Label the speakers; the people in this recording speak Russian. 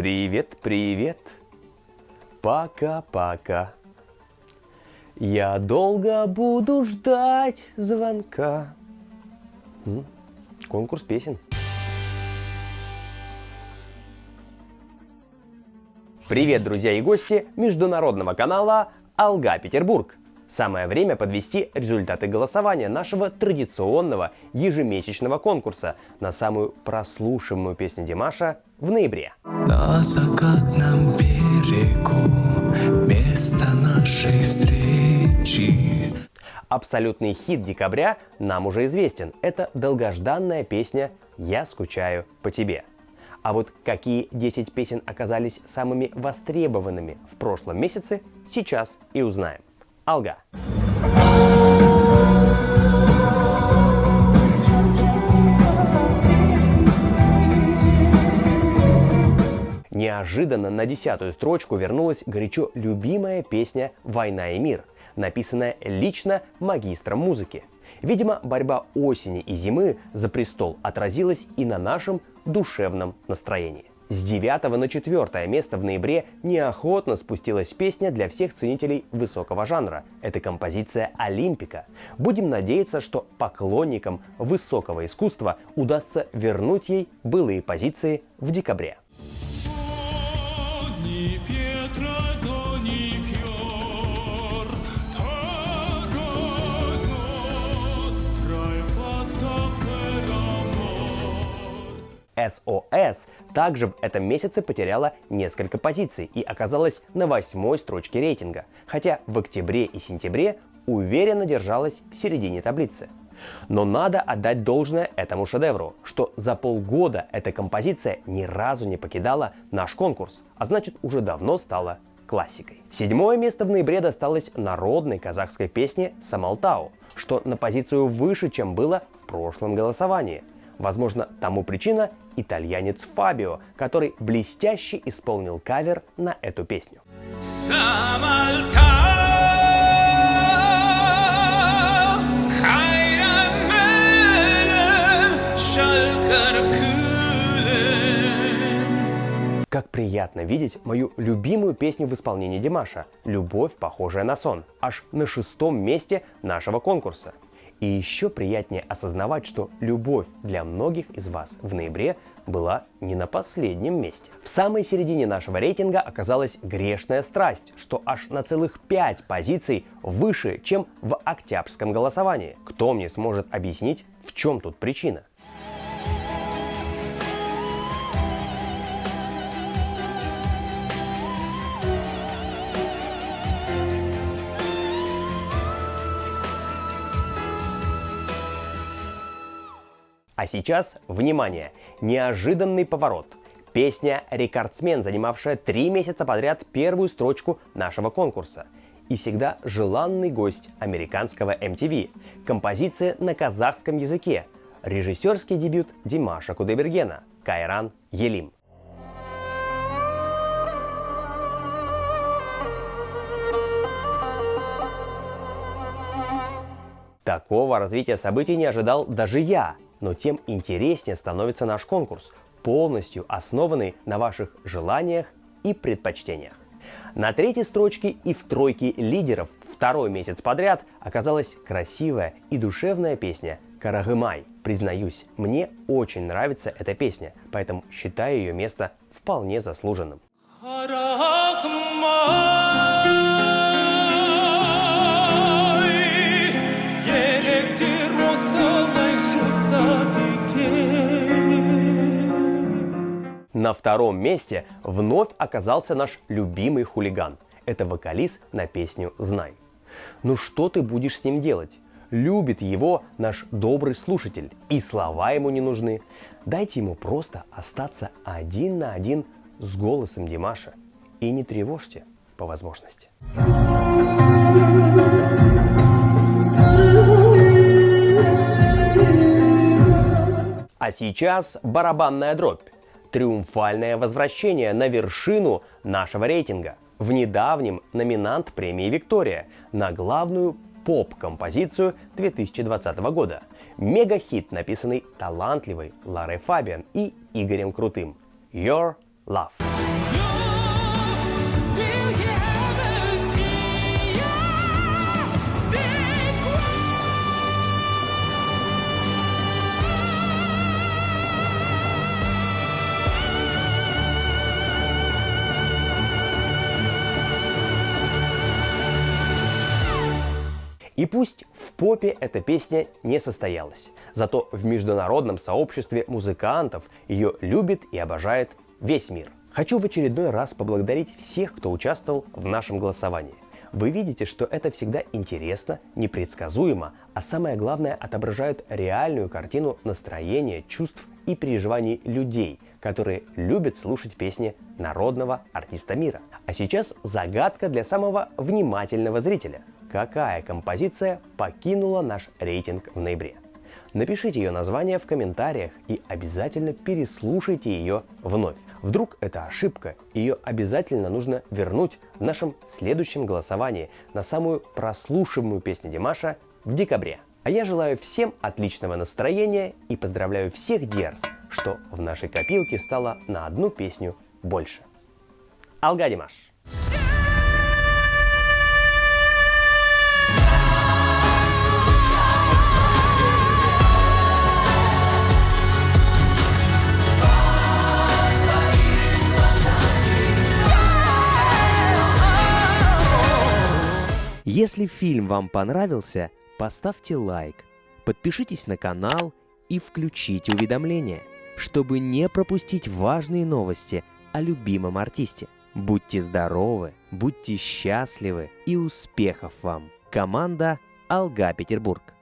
Speaker 1: Привет, привет, пока-пока. Я долго буду ждать звонка. Конкурс песен. Привет, друзья и гости международного канала Алга Петербург. Самое время подвести результаты голосования нашего традиционного ежемесячного конкурса на самую прослушиваемую песню Димаша в ноябре.
Speaker 2: На закатном берегу место нашей встречи.
Speaker 1: Абсолютный хит декабря нам уже известен. Это долгожданная песня «Я скучаю по тебе». А вот какие 10 песен оказались самыми востребованными в прошлом месяце, сейчас и узнаем. Алга. Неожиданно на 10-ю строчку вернулась горячо любимая песня «Война и мир», написанная лично магистром музыки. Видимо, борьба осени и зимы за престол отразилась и на нашем душевном настроении. С 9 на 4 место в ноябре неохотно спустилась песня для всех ценителей высокого жанра. Это композиция «Олимпика». Будем надеяться, что поклонникам высокого искусства удастся вернуть ей былые позиции в декабре. SOS также в этом месяце потеряла несколько позиций и оказалась на 8-й строчке рейтинга, хотя в октябре и сентябре уверенно держалась в середине таблицы. Но надо отдать должное этому шедевру, что за полгода эта композиция ни разу не покидала наш конкурс, а значит уже давно стала классикой. 7-е место в ноябре досталось народной казахской песне «Самалтау», что на позицию выше, чем было в прошлом голосовании. Возможно, тому причина итальянец Фабио, который блестяще исполнил кавер на эту песню. Как приятно видеть мою любимую песню в исполнении Димаша «Любовь, похожая на сон», аж на 6-м месте нашего конкурса. И еще приятнее осознавать, что любовь для многих из вас в ноябре была не на последнем месте. В самой середине нашего рейтинга оказалась «Грешная страсть», что аж на целых 5 позиций выше, чем в октябрьском голосовании. Кто мне сможет объяснить, в чем тут причина? А сейчас, внимание, неожиданный поворот. Песня «Рекордсмен», занимавшая 3 месяца подряд первую строчку нашего конкурса. И всегда желанный гость американского MTV. Композиция на казахском языке. Режиссерский дебют Димаша Кудайбергена «Кайран Елим». Такого развития событий не ожидал даже я. Но тем интереснее становится наш конкурс, полностью основанный на ваших желаниях и предпочтениях. На 3-й строчке и в тройке лидеров 2-й месяц подряд оказалась красивая и душевная песня «Карагымай». Признаюсь, мне очень нравится эта песня, поэтому считаю ее место вполне заслуженным. На 2-м месте вновь оказался наш любимый хулиган. Это вокалист на песню «Знай». Ну что ты будешь с ним делать? Любит его наш добрый слушатель, и слова ему не нужны. Дайте ему просто остаться один на один с голосом Димаша. И не тревожьте по возможности. А сейчас барабанная дробь. Триумфальное возвращение на вершину нашего рейтинга. В недавнем номинант премии «Виктория» на главную поп-композицию 2020 года. Мега-хит, написанный талантливой Ларой Фабиан и Игорем Крутым. Your Love. И пусть в попе эта песня не состоялась, зато в международном сообществе музыкантов ее любит и обожает весь мир. Хочу в очередной раз поблагодарить всех, кто участвовал в нашем голосовании. Вы видите, что это всегда интересно, непредсказуемо, а самое главное, отображает реальную картину настроения, чувств и переживаний людей, которые любят слушать песни народного артиста мира. А сейчас загадка для самого внимательного зрителя. Какая композиция покинула наш рейтинг в ноябре? Напишите ее название в комментариях и обязательно переслушайте ее вновь. Вдруг это ошибка, ее обязательно нужно вернуть в нашем следующем голосовании на самую прослушиваемую песню Димаша в декабре. А я желаю всем отличного настроения и поздравляю всех Диарс, что в нашей копилке стало на одну песню больше. Алга Димаш!
Speaker 3: Если фильм вам понравился, поставьте лайк, подпишитесь на канал и включите уведомления, чтобы не пропустить важные новости о любимом артисте. Будьте здоровы, будьте счастливы и успехов вам! Команда Алга Петербург.